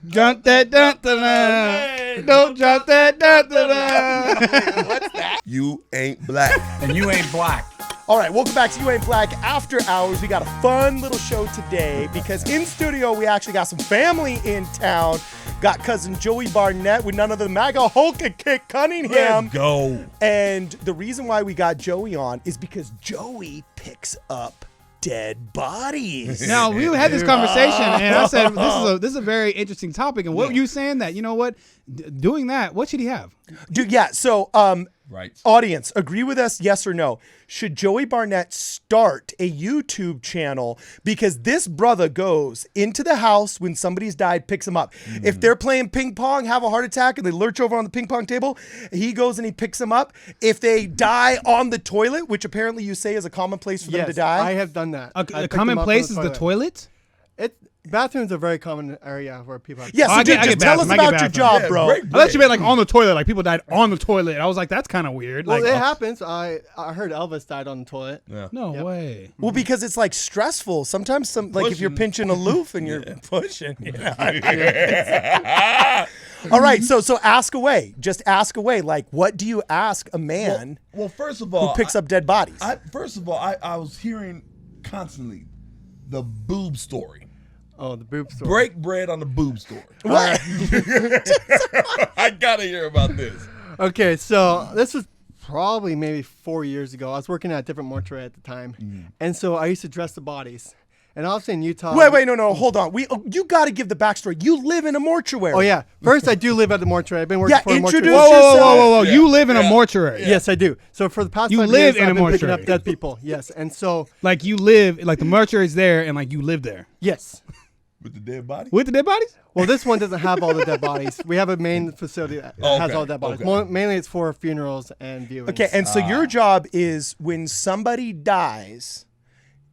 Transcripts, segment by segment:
Jump that, dun, dun, dun. Don't jump that, dun, dun, dun. What's that? You ain't black. And you ain't black. All right, welcome back to You Ain't Black After Hours. We got a fun little show today because in studio we actually got some family in town. Got cousin Joey Barnett with none other than MAGA Hulk and Kick Cunningham. Let's go. And the reason why we got Joey on is because Joey picks up dead bodies. Now, we had this conversation, and I said, this is a very interesting topic. And what were you saying that, you know what, doing that, what should he have? Dude, yeah, so Right. audience, agree with us, yes or no? Should Joey Barnett start a YouTube channel? Because this brother goes into the house when somebody's died, picks them up. If they're playing ping pong, have a heart attack, and they lurch over on the ping pong table, he goes and he picks them up. If they die on the toilet, which apparently you say is a common place for them to die. I have done that. A common place is the toilet? Bathrooms are a very common area where people have Yeah, so dude, just tell us about your job, bro. I thought you meant like on the toilet, like people died on the toilet. I was like, that's kind of weird. Well, like, it happens. I heard Elvis died on the toilet. Yeah. No way. Well, because it's like stressful. Sometimes if you're pinching aloof and you're pushing. All right, so ask away. Just ask away. Like, what do you ask a man Well, first of all, who picks up dead bodies? I was hearing constantly the boob story. Oh, the boob story. Break bread on the boob story. What? I gotta hear about this. Okay, so this was probably maybe 4 years ago. I was working at a different mortuary at the time. And so I used to dress the bodies. And obviously in Utah. Wait, no, hold on. You got to give the backstory. You live in a mortuary. Oh, yeah. First, I do live at the mortuary. I've been working for a mortuary. introduce Whoa. Yeah. You live in a mortuary. Yes, I do. So for the past You 5 live years, in a I've been picking mortuary. up dead people. Yes. And so, Like you live, like the mortuary's there and like you live there. yes. With the dead body? With the dead bodies? Well, this one doesn't have all the dead bodies. We have a main facility that has all the dead bodies. Okay. Mainly it's for funerals and viewings. Okay, and so your job is when somebody dies,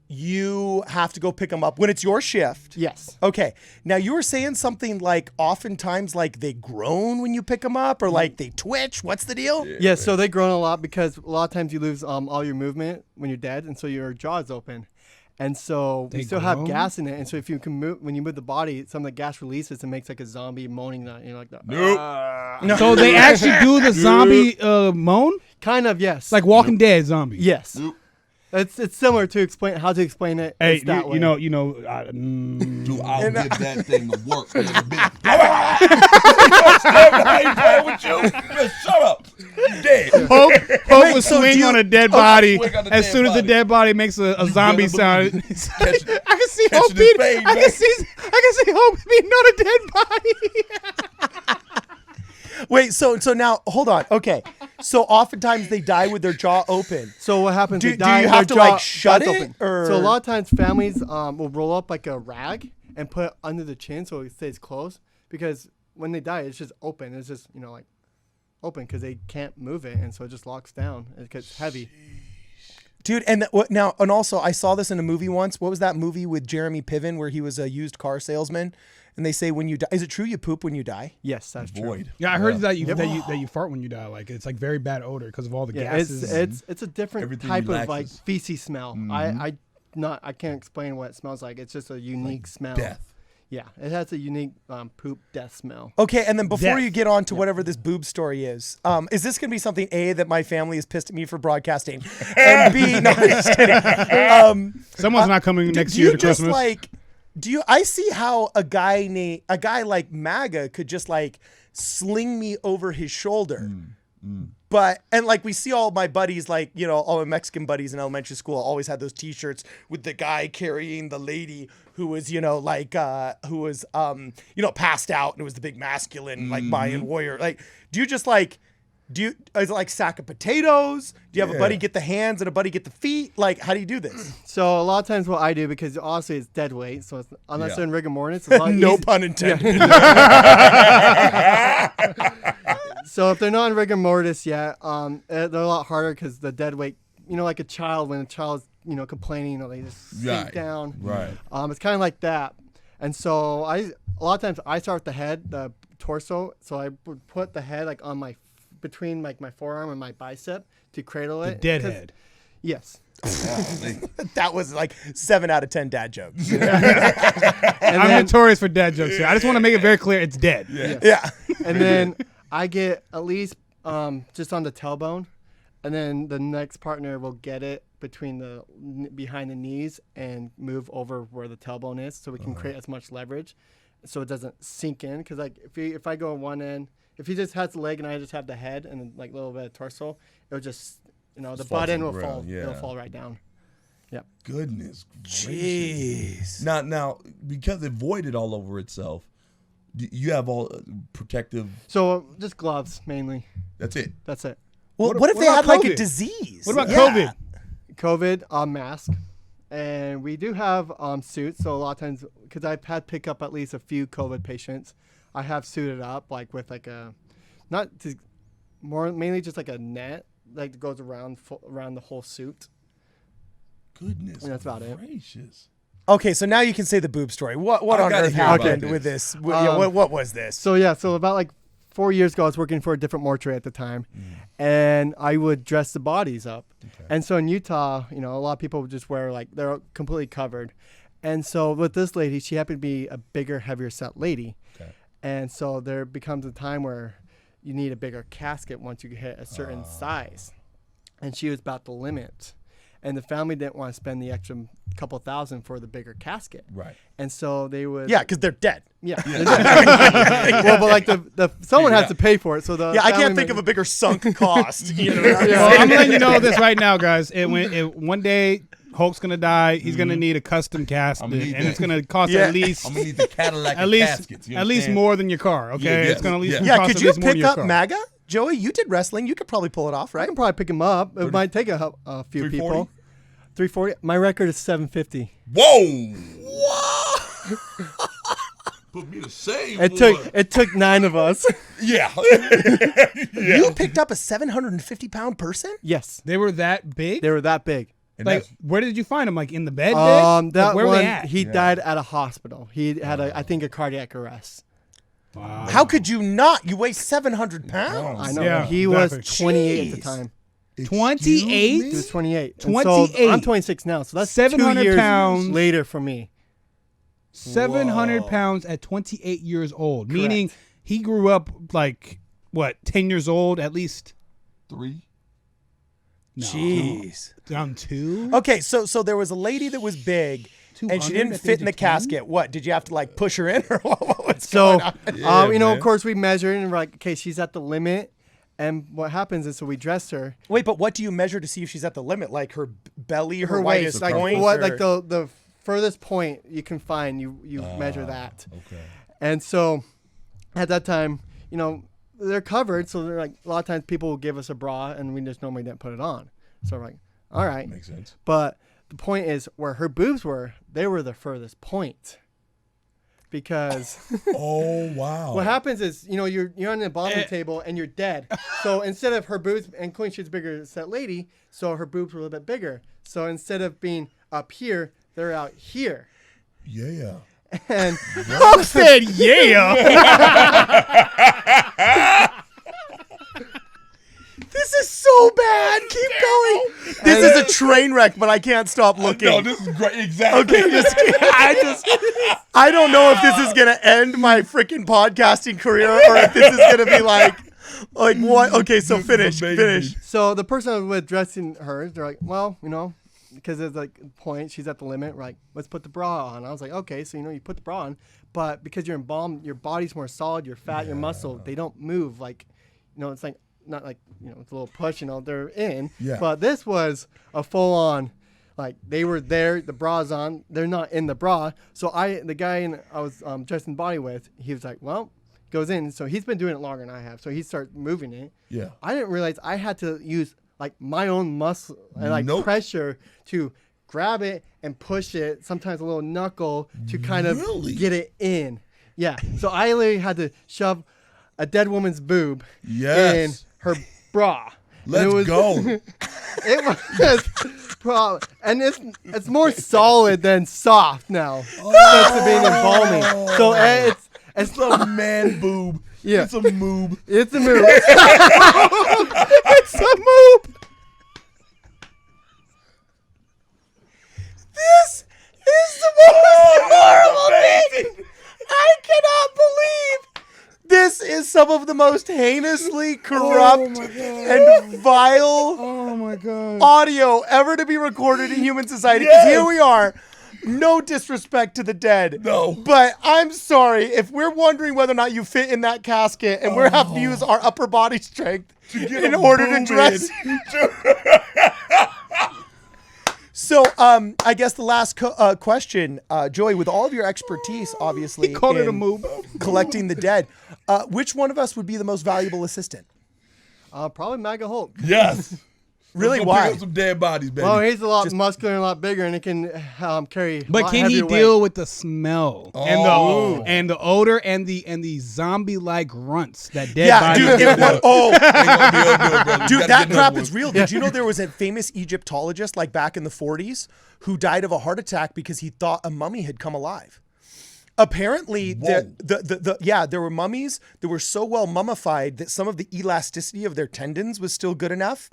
you have to go pick them up when it's your shift. Yes. Okay. Now you were saying something like oftentimes like they groan when you pick them up or like they twitch. What's the deal? Yes, so they groan a lot because a lot of times you lose all your movement when you're dead, and so your jaw is open. And so They we still have groan? gas in it, and so if you can move, when you move the body, some of the gas releases and makes like a zombie moaning, like that. Nope. So they actually do the zombie moan? Kind of, yes. Like Walking Dead zombie. yes. Nope. It's similar to how to explain it. Hey, it's that way. you know. Dude, I'll give that thing to work. Man. I ain't playing with you. Man, shut up. You dead. Hope will swing on a dead body swing on a as dead soon as the body. dead body makes a zombie sound. Catch- I can see catch Hope the being. spade, I man. can see Hope being on a dead body. Wait, so now hold on. Okay. So oftentimes they die with their jaw open. So what happens? Do they die you and have their to, like, jaw- shut jaw's it, open. or- So a lot of times families will roll up like a rag and put it under the chin so it stays closed, because when they die it's just open. It's just like open because they can't move it, and so it just locks down. It gets heavy. Dude, and also I saw this in a movie once. What was that movie with Jeremy Piven where he was a used car salesman? And they say when you die, is it true you poop when you die? Yes, that's true. Void. Yeah, I heard that you fart when you die. Like it's like very bad odor because of all the Yeah, gases. it's a different Everything type of like relaxes. feces smell. I can't explain what it smells like. It's just a unique smell. Death. Yeah, it has a unique poop death smell. Okay, and then before Death. you get on to whatever this boob story is this going to be something, A, that my family is pissed at me for broadcasting, and B, no, I'm just kidding. Someone's not coming next Do year you to just Christmas. I see how a guy like MAGA could just like sling me over his shoulder. But, and like we see all my buddies, like, all my Mexican buddies in elementary school always had those t-shirts with the guy carrying the lady who was, passed out, and it was the big masculine, like Mayan warrior. Like, do you just like, is it like sack of potatoes? Do you have a buddy get the hands and a buddy get the feet? Like, how do you do this? So a lot of times what I do, because honestly it's dead weight, so unless Yeah. they're in rigor mortis, it's a lot No easy- pun intended. So if they're not in rigor mortis yet, they're a lot harder because the dead weight, like a child, when a child's, complaining, they just sink Right. down. Right. It's kind of like that. And so a lot of times I start with the head, the torso. So I would put the head like on between like my forearm and my bicep to cradle it. Dead 'Cause- head. Yes. That was like 7 out of 10 dad jokes. I'm notorious for dad jokes here. I just want to make it very clear it's dead. Yeah. And then I get at least just on the tailbone, and then the next partner will get it between behind the knees and move over where the tailbone is, so we can create as much leverage, so it doesn't sink in. Because like if I go on one end, if he just has the leg and I just have the head and like a little bit of torso, it'll just the butt end will fall. Yeah. It'll fall right down. Yep. Goodness Jeez. Now, because it voided all over itself, you have all protective. So just gloves mainly. That's it. That's it. Well, what if they about had like a COVID? disease? What about COVID? COVID mask, and we do have suits. So a lot of times, because I've had pick up at least a few COVID patients, I have suited up like with like a, mainly just like a net like that goes around the whole suit. Goodness, And that's about it. gracious. Okay, so now you can say the boob story. What on gotta earth hear about happened this. with this? What was this? So about like 4 years ago, I was working for a different mortuary at the time, and I would dress the bodies up. Okay. And so in Utah, a lot of people would just wear like they're completely covered. And so with this lady, she happened to be a bigger, heavier set lady. Okay. And so there becomes a time where you need a bigger casket once you hit a certain size. And she was about the limit. And the family didn't want to spend the extra couple $1,000 for the bigger casket. Right. And so they would. Yeah, because they're dead. Yeah. Well, but like someone has to pay for it. So I can't think of a bigger sunk cost. Well, I'm letting you know this right now, guys. One day Hulk's gonna die. He's gonna need a custom casket, and it's gonna cost at least. I'm gonna need the Cadillac caskets. At least more than your car. Okay, it's gonna at least. Yeah, cost could at you least more than pick your up car. MAGA? Joey, you did wrestling. You could probably pull it off, I right? can probably pick him up. It might take a few 340? people. 340. My record is 750. Whoa! Put me to shame. It took 9 of us. Yeah. You picked up a 750-pound person? Yes, They were that big. they were that big. And Like, that's- where did you find him? Like in the bed? That Like, where were one, they at? he died at a hospital. He had I think a cardiac arrest. Wow. How could you not? You weigh 700 pounds. I know. Yeah, He was exactly. 28 at the Jeez. time. 28? He was 28. 28. So I'm 26 now. So that's 700 2 years pounds. later for me. 700 pounds at 28 years old. Meaning he grew up like what, 10 years old at least? 3. No. Jeez. Down 2? Okay, so there was a lady that was big, and she 200 didn't at the fit age in the of 10? casket. What, did you have to like push her in, or what's So, going on? of course we measured and we're like, okay, she's at the limit. And what happens is, so we dress her. Wait, but what do you measure to see if she's at the limit? Like her belly, her, Her widest waist, like point? what, or- like the furthest point you can find, you measure that. Okay. And so, at that time, they're covered, so they're like a lot of times people will give us a bra, and we just normally didn't put it on. So we're like, all right. Makes sense. But the point is, where her boobs were, they were the furthest point. Because Oh wow. what happens is, you're on the embalming table and you're dead. So instead of her boobs, and Queen, she's a bigger set lady, so her boobs were a little bit bigger. So instead of being up here, they're out here. Yeah. And Hulk said, yeah. This is so bad. Keep going. This is a train wreck, but I can't stop looking. No, this is great. Exactly. Okay, I don't know if this is gonna end my freaking podcasting career, or if this is gonna be like what? Okay, so finish. so the person I was with dressing her, they're like, well, because there's like a point, she's at the limit. We're like, let's put the bra on. I was like, okay, so you put the bra on, but because you're embalmed, your body's more solid, your fat, your muscle, they don't move like, it's like not like it's a little push, they're in. Yeah. But this was a full on, like they were there, the bra's on, they're not in the bra. So the guy I was dressing the body with, he was like, well, goes in. So he's been doing it longer than I have. So he starts moving it. Yeah. I didn't realize I had to use like my own muscle and like pressure to grab it and push it. Sometimes a little knuckle to kind of get it in. Yeah. So I literally had to shove a dead woman's boob in her bra. Let's go. It was and it's more solid than soft now. Since it being embalming. So it's a man boob. Yeah. It's a moob. It's a move. It's a move. is some of the most heinously corrupt and vile Oh my god. audio ever to be recorded in human society. 'Cause here we are. No disrespect to the dead. No. But I'm sorry. If we're wondering whether or not you fit in that casket and we have to use our upper body strength in order to dress. So, I guess the last question, Joey, with all of your expertise, obviously, He called it a in move. collecting the dead, which one of us would be the most valuable assistant? Probably MAGA Hulk. Yes. Really, Let's go why? Pick up some dead bodies, baby. Well, he's a lot muscular and a lot bigger, and he can carry. a But lot can he heavier deal weight. with the smell Oh. and the odor and the zombie like grunts that dead Yeah, bodies dude. give Dude, Dude, that crap is real. Did you know there was a famous Egyptologist, like back in the 40s, who died of a heart attack because he thought a mummy had come alive? Apparently, there were mummies that were so well mummified that some of the elasticity of their tendons was still good enough.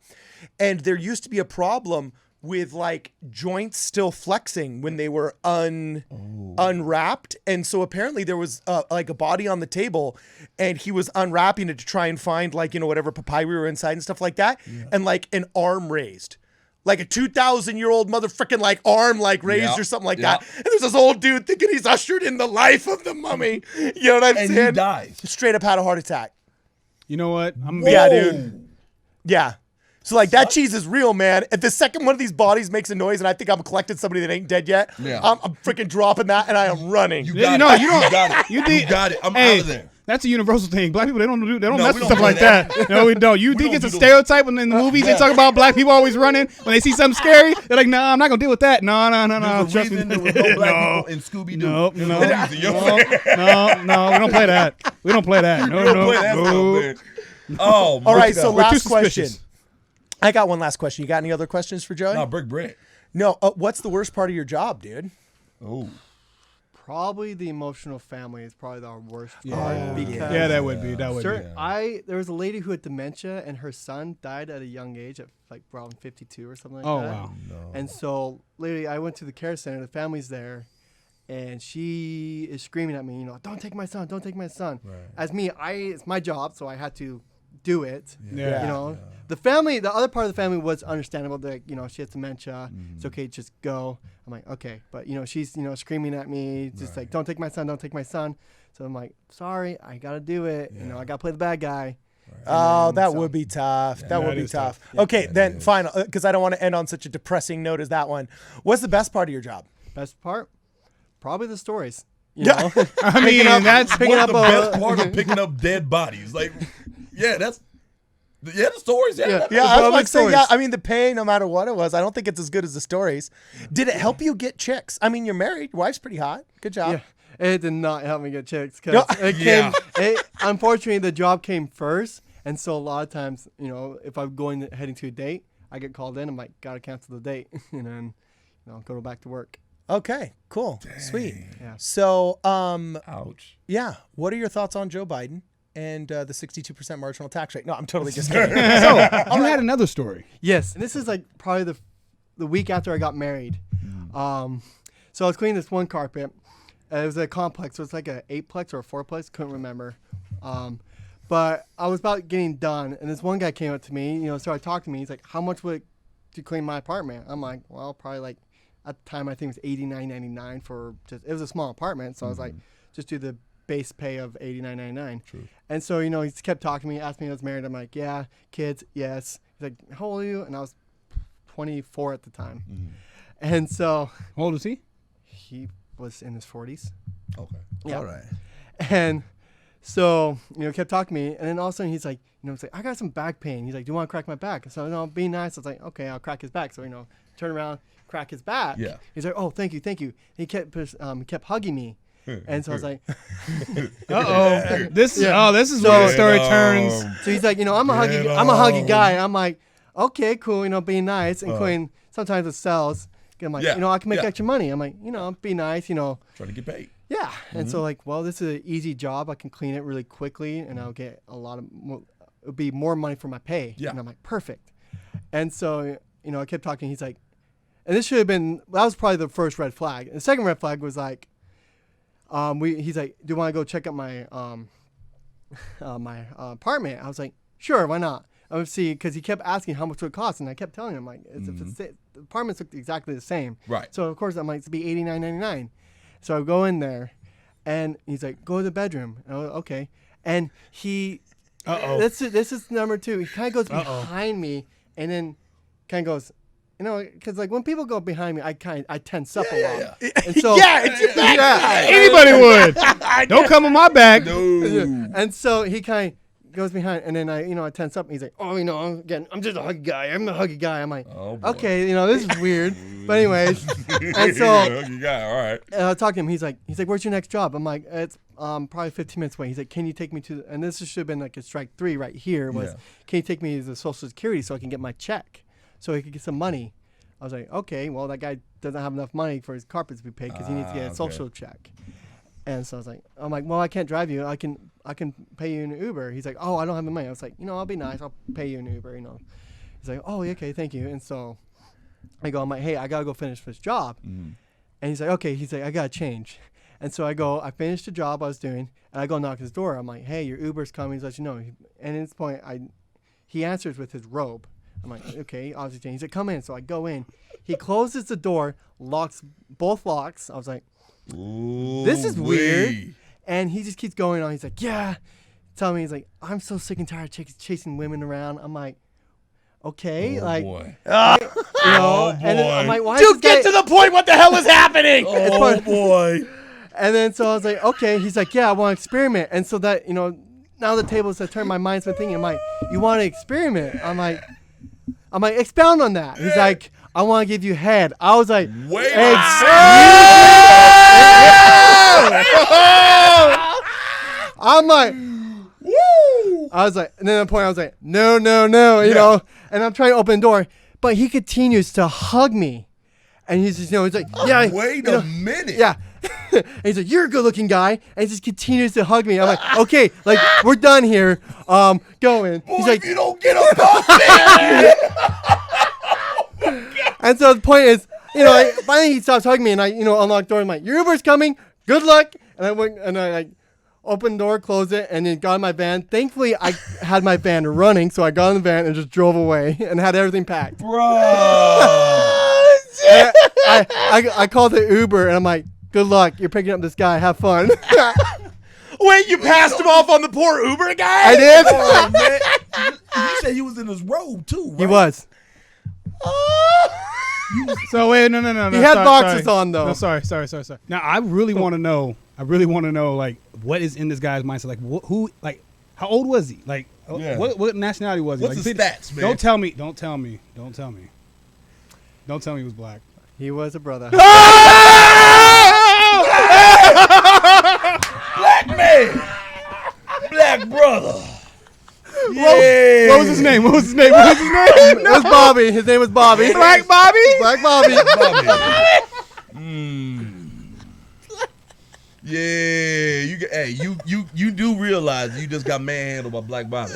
And there used to be a problem with like joints still flexing when they were unwrapped. And so apparently there was like a body on the table and he was unwrapping it to try and find like, whatever papyri were inside and stuff like that. Yeah. And like an arm raised. Like a 2,000-year-old motherfucking like arm like raised or something like that. And there's this old dude thinking he's ushered in the life of the mummy. You know what I'm saying? And he dies. Straight up had a heart attack. You know what? Yeah, dude. Yeah. So like that cheese is real, man. If the second one of these bodies makes a noise and I think I'm collecting somebody that ain't dead yet, I'm freaking dropping that and I am running. You got it. You don't. You got it. You think- You got it. I'm Hey, out of there. that's a universal thing. Black people, they don't mess we with don't stuff play like that. No, we don't. You think don't it's a do those. stereotype when in the movies they talk about black people always running when they see something scary? They're like, nah, I'm not gonna deal with that. No. There's a Trust reason me. there was no black people in Scooby-Doo. No, There's no, a reason. You know what I'm saying? no. We don't play that. We don't play that. We don't play that stuff, man. Oh, All right, so We're too last question. suspicious. I got one last question. You got any other questions for Joey? No, brick bread. No. What's the worst part of your job, dude? Oh. Probably the emotional family is probably the worst Yeah. part because Yeah, that would be. That would be. there was a lady who had dementia and her son died at a young age at like around 52 or something like Oh that. wow. And so literally I went to the care center, the family's there, and she is screaming at me, don't take my son, don't take my son. Right. As me, it's my job, so I had to do it. Yeah. The family, the other part of the family was understandable. That she has dementia. It's okay, just go. I'm like, okay, but she's screaming at me, just like, don't take my son, don't take my son. So I'm like, sorry, I gotta do it. I gotta play the bad guy. Right. Oh, that would be tough. That would be is tough. tough. Okay, then final, because I don't want to end on such a depressing note as that one. What's the best part of your job? Best part, probably the stories. Yeah. I mean, that's picking What's up the best part of picking up dead bodies? Like, the stories. Yeah, I was public about to say, stories. yeah. I mean, the pay, no matter what it was, I don't think it's as good as the stories. Did it help you get chicks? I mean, you're married. Your wife's pretty hot. Good job. Yeah, it did not help me get chicks because unfortunately the job came first, and so a lot of times, if I'm heading to a date, I get called in. I'm like, gotta cancel the date, and then, go back to work. Okay, cool, sweet. Yeah. So, Ouch. yeah. What are your thoughts on Joe Biden and the 62% marginal tax rate? No, I'm totally just kidding. so. You had another story. Yes, and this is like probably the week after I got married. So I was cleaning this one carpet. It was a complex, so it's like an 8-plex or a 4-plex. Couldn't remember. But I was about getting done, and this one guy came up to me, started talking to me. He's like, how much would it to clean my apartment? I'm like, well, probably like, at the time, I think it was $89.99 for just, it was a small apartment. So I was like, just do the base pay of $89.99. True. And so, he kept talking to me, asked me if I was married. I'm like, yeah, kids, yes. He's like, how old are you? And I was 24 at the time. And so. How old is he? He was in his 40s. Okay. Yeah. All right. And so, kept talking to me. And then all of a sudden he's like, it's like, I got some back pain. He's like, do you want to crack my back? So, no, be nice. I was like, okay, I'll crack his back. So, turn around, crack his back. Yeah. He's like, oh, thank you. He kept hugging me. And so I was like, This is where the story turns. so he's like, I'm a huggy guy. I'm like, okay, cool, being nice. And Quinn, sometimes it sells. I'm like, I can make extra money. I'm like, be nice, Trying to get paid. Yeah. And so like, well, this is an easy job. I can clean it really quickly and I'll get it'll be more money for my pay. Yeah. And I'm like, perfect. And so, I kept talking. He's like, and this should have been, that was probably the first red flag. And the second red flag was like, he's like, do you want to go check out my my apartment. I was like, sure, why not? I would see, because he kept asking how much it would cost, and I kept telling him like, the apartments look exactly the same. Right. So of course I'm like, it's be $89.99. So I go in there, and he's like, go to the bedroom. And I was, okay. And he, this is number 2. He kind of goes behind me, and then kind of goes, you know, because like when people go behind me, I tense up a lot. And so it's your back. Anybody would. Don't come on my back. No. And so he kind of goes behind, and then I tense up. And he's like, oh, I'm just a huggy guy. I'm a huggy guy. I'm like, Oh, boy. okay, this is weird. But anyways, and so You got it. All right. I talked to him. He's like, where's your next job? I'm like, it's probably 15 minutes away. He's like, can you take me to? And this should have been like a strike 3 right here. Was can you take me to the Social Security so I can get my check, so he could get some money? I was like, okay, well that guy doesn't have enough money for his carpets to be paid because he needs to get a social check. And so I'm like, well, I can't drive you. I can pay you an Uber. He's like, oh, I don't have the money. I was like, I'll be nice. I'll pay you an Uber. He's like, oh, okay, thank you. And so I'm like, hey, I gotta go finish this job. And he's like, okay. He's like, I gotta change. And so I finished the job I was doing, and I go knock his door. I'm like, hey, your Uber's coming. He's let you know. And at this point, he answers with his robe. I'm like, okay, obviously. He's like, come in. So I go in. He closes the door, locks both locks. I was like, this is weird. And he just keeps going on. He's like, yeah. Tell me, he's like, I'm so sick and tired of chasing women around. I'm like, okay, Boy. and then I'm like, why? Dude, get to the point. What the hell is happening? Oh, boy. And then so I was like, okay. He's like, yeah, I want to experiment. And so that now the tables have turned. My mind's been thinking. I'm like, you want to experiment? I'm like, expound on that. He's like, I want to give you head. I was like, Wait. I'm like, Woo. I was like, and then at the point I was like, no, you know, and I'm trying to open the door, but he continues to hug me, and he's just, he's like, yeah, Wait a minute. yeah. And he's like, you're a good-looking guy, and he just continues to hug me. I'm like, okay, like we're done here. Going. Boy, He's like, if you don't get up there. and so the point is, finally he stops hugging me, and I, unlock the door. I'm like, your Uber's coming. Good luck. And I went and I opened the door, closed it, and then got in my van. Thankfully, I had my van running, so I got in the van and just drove away and had everything packed. Bro. I called the Uber, and I'm like, good luck. You're picking up this guy. Have fun. Wait, you passed him off on the poor Uber guy? I did. Oh, man. You said he was in his robe, too, right? He was. So wait, no. He had boxes on, though. No, sorry. Now I really want to know. Like, what is in this guy's mindset? Like, who? Like, how old was he? Like, what nationality was he? What's like, his stats, man? Don't tell me. Don't tell me he was black. He was a brother. Black man. Black brother. Yeah. What was his name? It was Bobby. His name was Bobby. Black Bobby. Black Bobby. Yeah, you do realize you just got manhandled by Black Bobby.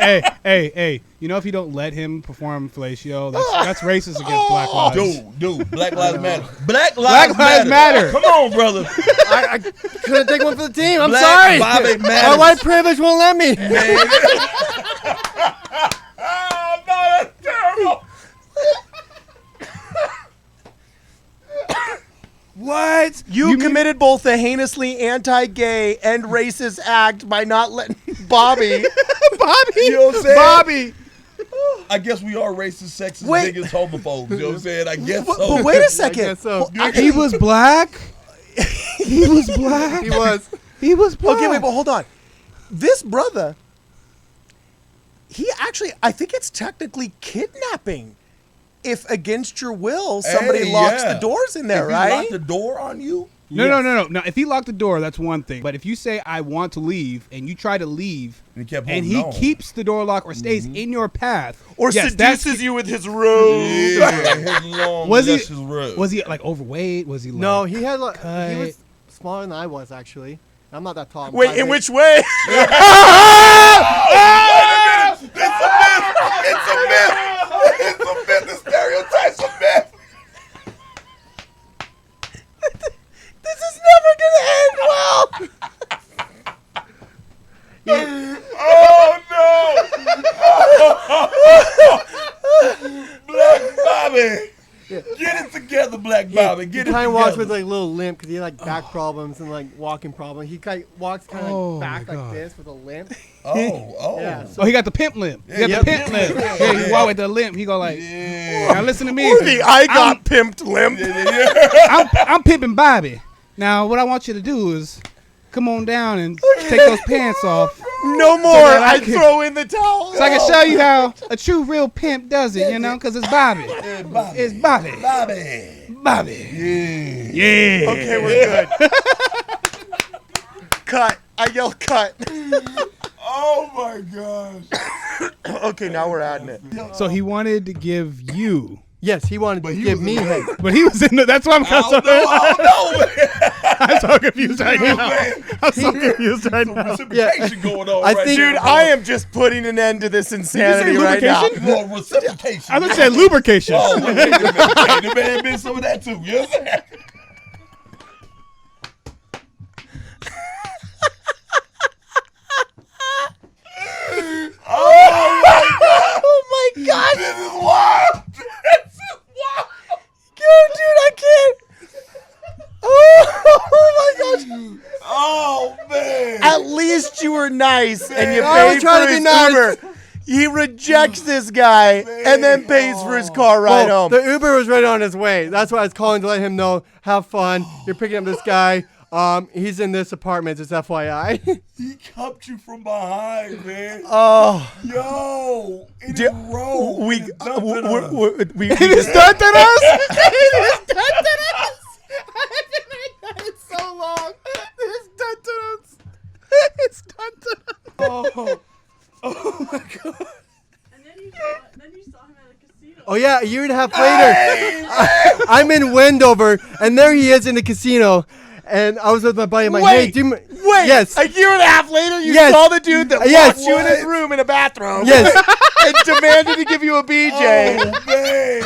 Hey, if you don't let him perform fellatio, that's racist against black lives. Dude, Black Lives Matter. Black Lives Matter. Come on, brother. I couldn't take one for the team. I'm Black sorry. Bobby matters. My white privilege won't let me. Man. Oh, no, that's terrible. What? You committed both a heinously anti-gay and racist act by not letting Bobby. You know what I'm saying? Bobby. I guess we are racist, sexist, Wait. niggas, homophobes. You know what I'm saying? I guess But so. wait a I second. guess so. He was black. He was black. He was. He was black. Okay, wait, but hold on. This brother, he actually, I think it's technically kidnapping. If against your will, somebody Hey, locks yeah. the doors in there, If he right? locked the door on you? No. If he locked the door, that's one thing. But if you say I want to leave and you try to leave, And he keeps the door locked or stays in your path, Or yes, that's- seduces you with his robe. Yeah, his long, Was he? luscious robe. Was he like overweight? Was he? Like, No, he had. He cut? was smaller than I was actually. I'm not that tall. I'm Wait, in 5'8". which way? It's a myth. It's a myth. The stereotype's a myth. This is never gonna end well. Black Bobby. He Get it kind of walks with together. like a little limp because he had like back problems and like walking problems. He kind of walks kind of Oh, back my like God. this with a limp. Oh. Yeah. Oh, he got the pimp limp. He got Yeah, the pimp limp. Yeah, he walk with the limp. He go like, Yeah. now listen to me. Or the I got pimped limp. I'm pimping Bobby. Now, what I want you to do is come on down and take those pants off No more. that I I can- throw in the towel. so I can show you how a true real pimp does it, you know, because it's Bobby. Yeah, Bobby. It's Bobby. Bobby. Bobby. Yeah. Yeah. Okay, we're good. Cut. I yell cut. Oh my gosh. Okay, now we're adding it. So he wanted to give you, Yes, he wanted to give me head. but he was in the, that's why I'm I don't know. I'm so confused right now. Man. I'm so confused right now. Reciprocation going on I right think- there, Dude, bro. I am just putting an end to this insanity right now. lubrication? Well, reciprocation. I thought you said lubrication. Oh, wait a minute. Hey, there may have been some of that too. You know what I'm saying? Oh my god. This is wild. This is wild. Yo, dude, I can't. Oh my gosh. Oh, man. At least you were nice and you I was paid trying for to be his nice. Uber. He rejects this guy and then pays for his car ride Well, home. the Uber was right on his way. That's why I was calling to let him know. Have fun. You're picking up this guy. He's in this apartment. Just FYI. He cupped you from behind, man. Oh, Yo, in Dude, a row. we It is dumped in us. we It is just, done to us. It's done to us. I've been like that so long. It's done to us. It's done to us. And then you saw him at a casino. Oh yeah, a year and a half later, I'm in Wendover, and there he is in the casino. And I was with my buddy. I'm like, hey, Wait, do you wait. Yes. A year and a half later, you Yes. saw the dude that Yes. locked you in his room in a bathroom. Yes. And demanded to give you a BJ. Oh, man.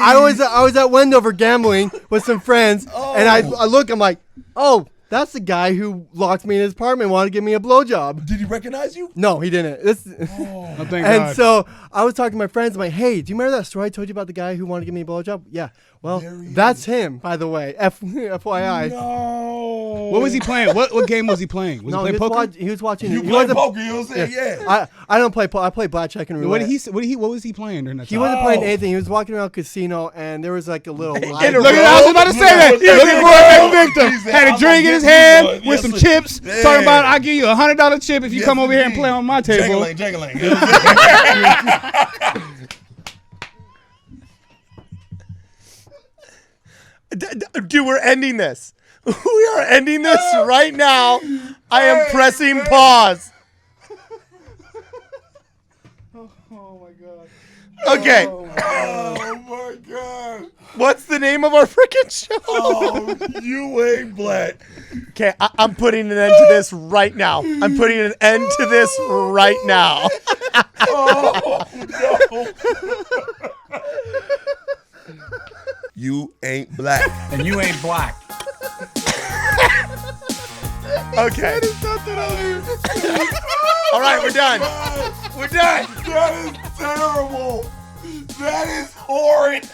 I was at Wendover gambling with some friends, and I look. I'm like, oh, that's the guy who locked me in his apartment and wanted to give me a blowjob. Did he recognize you? No, he didn't. This. Oh, thank And God. so I was talking to my friends. I'm like, hey, do you remember that story I told you about the guy who wanted to give me a blowjob? Yeah. Well, There he that's him, by the way. FYI. No. What was he playing? What game was he playing? Was No, he he playing was, poker? he was watching. You he play wasn't- poker, you know what I'm saying? Yeah. I don't play poker. I play blackjack and roulette. What was he playing during that He time? wasn't playing Oh. anything. He was walking around a casino, and there was like a little. In a live- Look at I was about to say that. Looking for a victim. He said, Had a "I'm drink gonna in his get you hand one." with Yes, some sir. chips. Yeah. Talking about, I'll give you $100 chip if you Yes, come over here and indeed. play on my table. Jangling. You know what I'm saying? Dude, we're ending this. We are ending this right now. I am pressing pause. Oh my God. Okay. Oh, my God. What's the name of our freaking show? Oh, you ain't black. Okay, I'm putting an end to this right now. I'm putting an end to this right now. Oh, no. You ain't black. And you ain't black. Okay. All right, we're done. We're done. That is terrible. That is horrid.